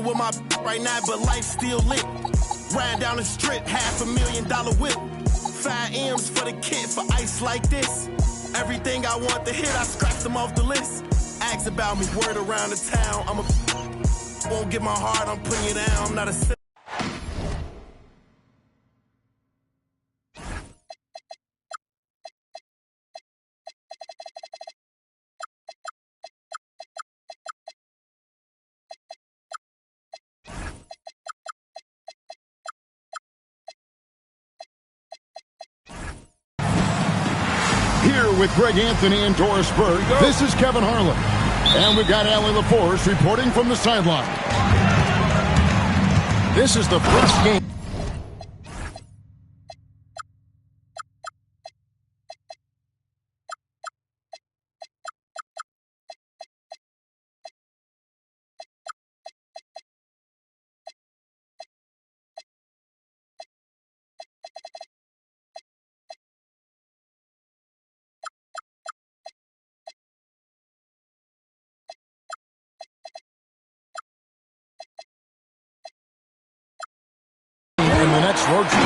with my right now, but life still lit. Riding down the strip, $500,000 whip. 5 M's for the kid for ice like this. Everything I want to hit, I scratched them off the list. Ask about me, word around the town. Won't get my heart, I'm putting you down. I'm not a Here with Greg Anthony and Doris Berg, this is Kevin Harlan. And we've got Allie LaForce reporting from the sideline. This is the first game. In the next road trip.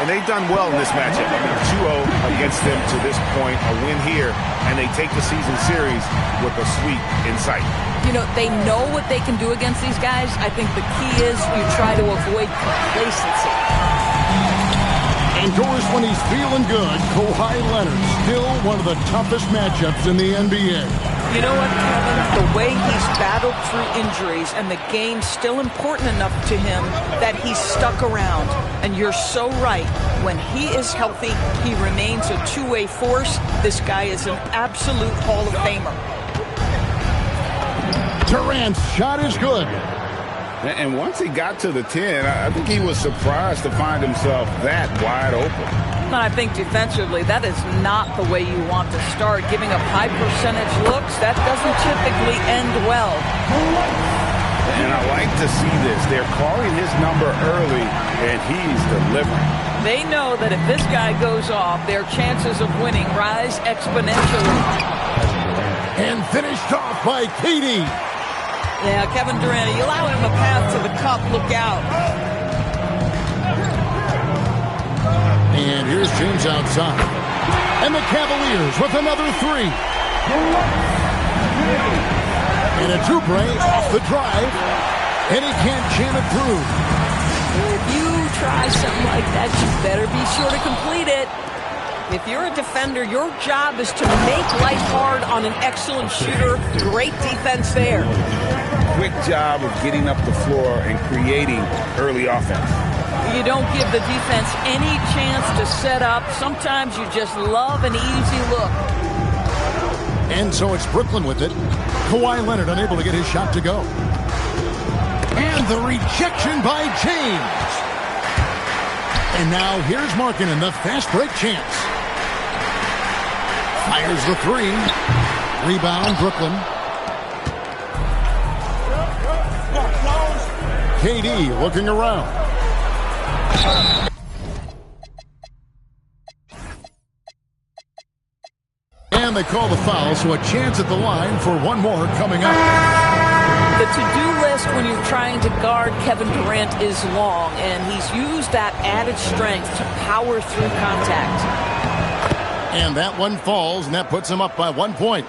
And they've done well in this matchup. I mean, 2-0 against them to this point, a win here, and they take the season series with a sweep in sight. You know, they know what they can do against these guys. I think the key is you try to avoid complacency. And Doris, when he's feeling good, Kawhi Leonard, still one of the toughest matchups in the NBA. You know what, Kevin? The way he's battled through injuries and the game's still important enough to him that he's stuck around. And you're so right. When he is healthy, he remains a two-way force. This guy is an absolute Hall of Famer. Durant's shot is good. And once he got to the 10, I think he was surprised to find himself that wide open. And I think defensively, that is not the way you want to start. Giving up high percentage looks, that doesn't typically end well. And I like to see this. They're calling his number early, and he's delivering. They know that if this guy goes off, their chances of winning rise exponentially. And finished off by KD. Yeah, Kevin Durant, you allow him a path to the cup, look out. And here's James outside. And the Cavaliers with another three. And a Oubre off the drive. And he can't jam it through. If you try something like that, you better be sure to complete it. If you're a defender, your job is to make life hard on an excellent shooter. Great defense there. Quick job of getting up the floor and creating early offense. You don't give the defense any chance to set up. Sometimes you just love an easy look. And so it's Brooklyn with it. Kawhi Leonard unable to get his shot to go. And the rejection by James. And now here's Markkanen, the fast break chance. Fires the three. Rebound, Brooklyn. KD looking around. And they call the foul, so a chance at the line for one more coming up. The to-do list when you're trying to guard Kevin Durant is long, and he's used that added strength to power through contact. And that one falls, and that puts him up by 1 point.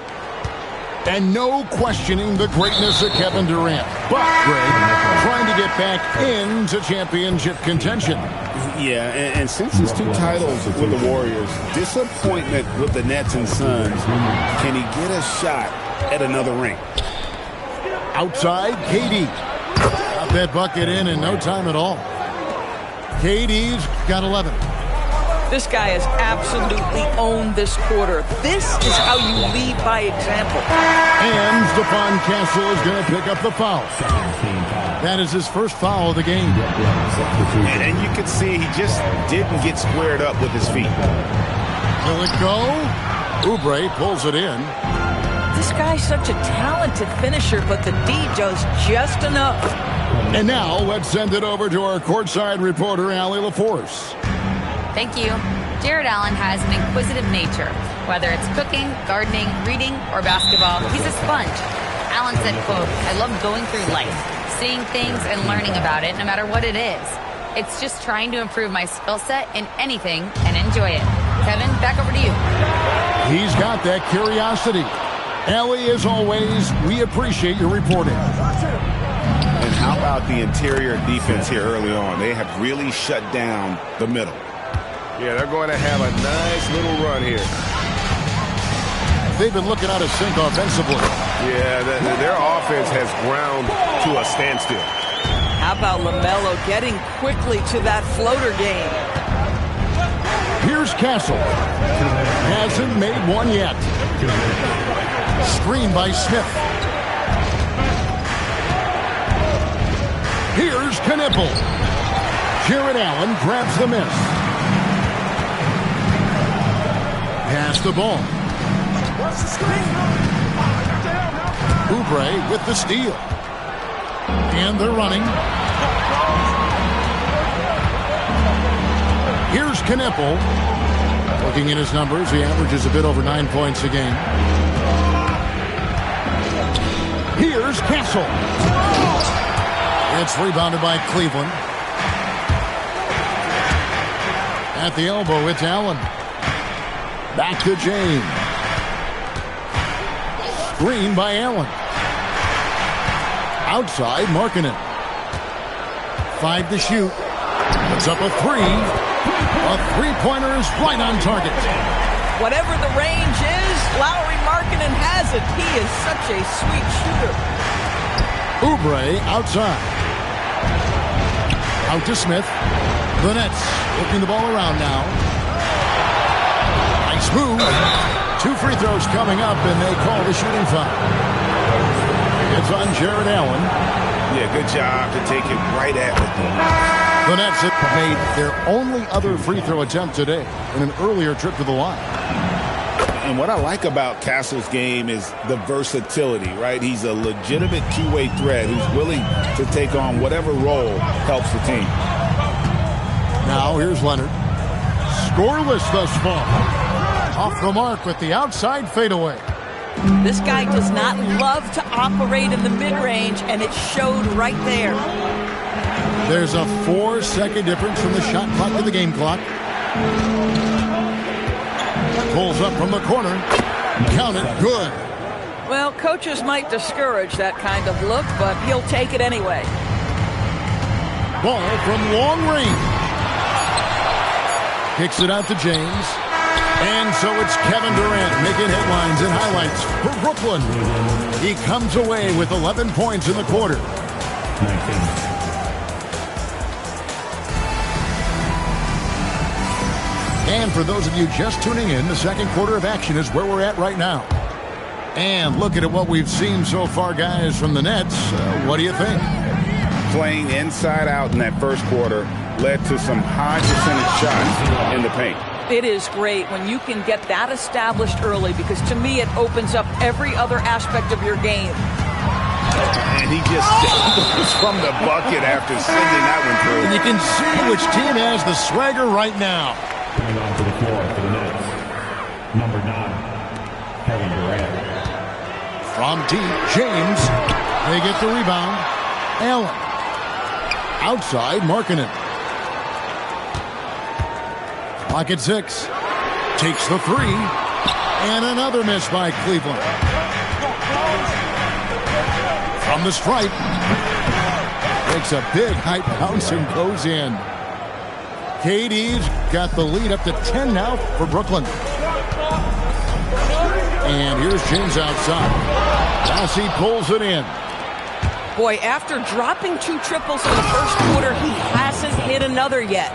And no questioning the greatness of Kevin Durant. But, Greg, trying to get back into championship contention. Yeah, and since his 2 titles with the Warriors, disappointment with the Nets and Suns, can he get a shot at another ring? Outside, KD. Got that bucket in no time at all. KD's got 11. This guy has absolutely owned this quarter. This is how you lead by example. And Stephon Castle is going to pick up the foul. That is his first foul of the game. And you can see he just didn't get squared up with his feet. Will it go? Oubre pulls it in. This guy's such a talented finisher, but the D does just enough. And now let's send it over to our courtside reporter, Allie LaForce. Thank you. Jared Allen has an inquisitive nature. Whether it's cooking, gardening, reading, or basketball, he's a sponge. Allen said, quote, "I love going through life, seeing things and learning about it, no matter what it is. It's just trying to improve my skill set in anything and enjoy it." Kevin, back over to you. He's got that curiosity. Ellie, as always, we appreciate your reporting. And how about the interior defense here early on? They have really shut down the middle. Yeah, they're going to have a nice little run here. They've been looking out of sync offensively. Yeah, their offense has ground to a standstill. How about LaMelo getting quickly to that floater game? Here's Castle. Hasn't made one yet. Screen by Smith. Here's Knipple. Jared Allen grabs the miss. Pass the ball. Oubre with the steal. And they're running. Here's Knipple. Looking at his numbers, he averages a bit over 9 points a game. Here's Castle. It's rebounded by Cleveland. At the elbow, it's Allen. Back to James. Screen by Allen. Outside, Markkanen. 5 to shoot. Puts up a 3. A three-pointer is right on target. Whatever the range is, Lauri Markkanen has it. He is such a sweet shooter. Oubre outside. Out to Smith. The Nets working the ball around now. Nice move. 2 free throws coming up, and they call the shooting foul. It's on Jared Allen. Yeah, good job to take it right at the The Nets have made their only other free throw attempt today in an earlier trip to the line. And what I like about Castle's game is the versatility, right? He's a legitimate two-way threat who's willing to take on whatever role helps the team. Now here's Leonard. Scoreless thus far. Off the mark with the outside fadeaway. This guy does not love to operate in the mid-range, and it showed right there. There's a 4-second difference from the shot clock to the game clock. Pulls up from the corner. Count it. Good. Well, coaches might discourage that kind of look, but he'll take it anyway. Ball from long range. Kicks it out to James. And so it's Kevin Durant making headlines and highlights for Brooklyn. He comes away with 11 points in the quarter. 19. And for those of you just tuning in, the second quarter of action is where we're at right now. And looking at what we've seen so far, guys, from the Nets, what do you think? Playing inside out in that first quarter led to some high percentage shots in the paint. It is great when you can get that established early, because to me it opens up every other aspect of your game. And he just goes from the bucket after sending that one through. And you can see which team has the swagger right now. Coming onto the floor for the Nets, number 9, Kevin Durant. From deep, James. They get the rebound. Allen. Outside, Markkanen. Clock at 6. Takes the 3. And another miss by Cleveland. From the stripe. Takes a big high bounce and goes in. KD's got the lead up to 10 now for Brooklyn. And here's James outside. Lassie pulls it in. Boy, after dropping 2 triples in the first quarter, he hasn't hit another yet.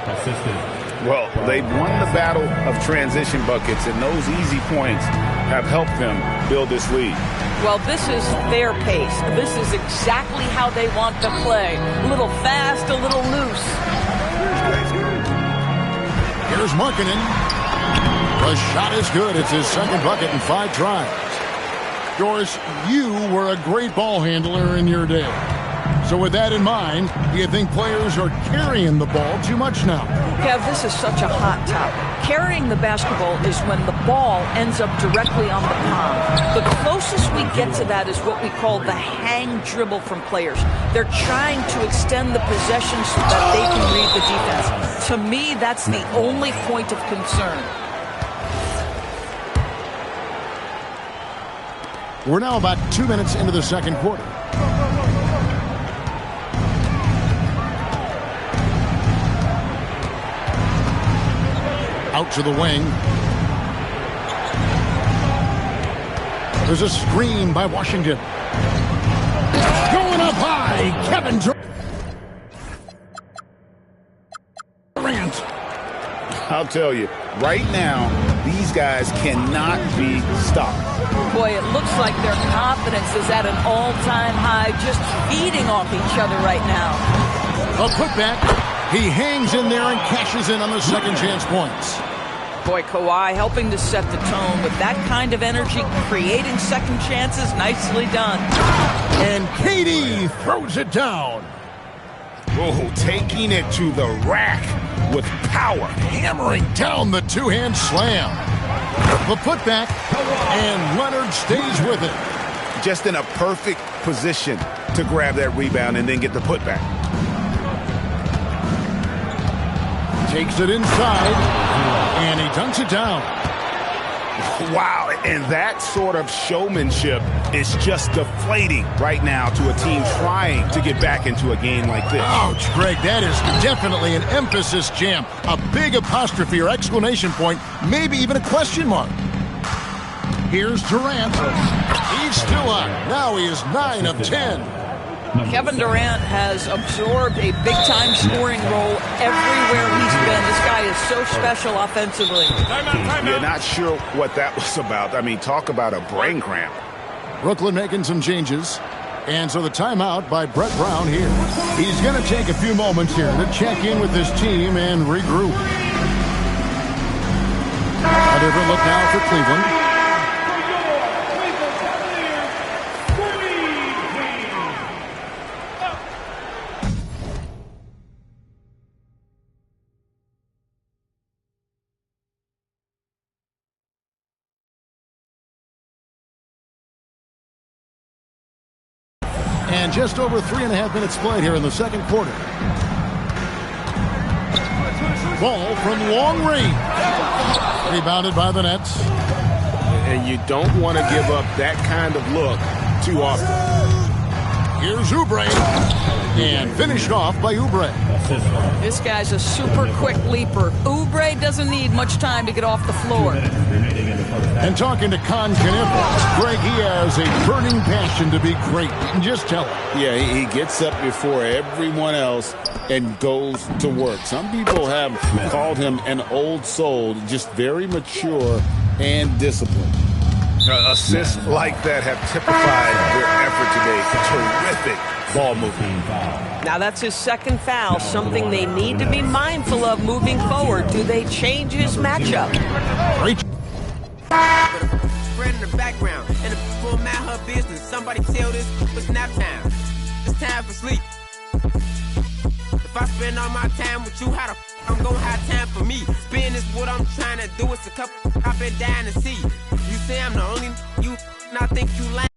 Well, they've won the battle of transition buckets, and those easy points have helped them build this lead. Well, this is their pace. This is exactly how they want to play. A little fast, a little loose. Here's Markkanen. The shot is good. It's his second bucket in 5 tries. Doris, you were a great ball handler in your day. So with that in mind, do you think players are carrying the ball too much now? Kev, this is such a hot topic. Carrying the basketball is when the ball ends up directly on the palm. The closest we get to that is what we call the hang dribble from players. They're trying to extend the possession so that they can read the defense. To me, that's the only point of concern. We're now about 2 minutes into the second quarter. Out to the wing. There's a screen by Washington. Going up high, Kevin Durant. I'll tell you, right now, these guys cannot be stopped. Boy, it looks like their confidence is at an all-time high, just feeding off each other right now. A putback. He hangs in there and cashes in on the second chance points. Boy, Kawhi helping to set the tone with that kind of energy, creating second chances. Nicely done. And KD throws it down. Oh, taking it to the rack with power. Hammering down the two-hand slam. The putback, and Leonard stays with it. Just in a perfect position to grab that rebound and then get the putback. Takes it inside, and he dunks it down. Wow, and that sort of showmanship is just deflating right now to a team trying to get back into a game like this. Ouch, Greg, that is definitely an emphasis jam. A big apostrophe or exclamation point, maybe even a question mark. Here's Durant. He's still up. Now he is 9 of 10. Kevin Durant has absorbed a big-time scoring role everywhere he's been. This guy is so special offensively. You're not sure what that was about. I mean, talk about a brain cramp. Brooklyn making some changes. And so the timeout by Brett Brown here. He's going to take a few moments here to check in with his team and regroup. A different look now for Cleveland. And just over 3.5 minutes played here in the second quarter. Ball from long range. Rebounded by the Nets. And you don't want to give up that kind of look too often. Here's Oubre. And finished off by Oubre. This guy's a super quick leaper. Oubre doesn't need much time to get off the floor. And talking to Con Kaniff, Greg, he has a burning passion to be great. Just tell him. Yeah, he gets up before everyone else and goes to work. Some people have called him an old soul, just very mature and disciplined. Assists like that have typified their effort today. Terrific ball movement. Now that's his second foul, something they need to be mindful of moving forward. Do they change his matchup? Great. Spread in the background, and the mind her business. Somebody tell this it's nap time. It's time for sleep. If I spend all my time with you, how the I'm gonna have time for me? Spend is what I'm trying to do. It's a couple I've been dying to see. You say I'm the only you, and I think you lying.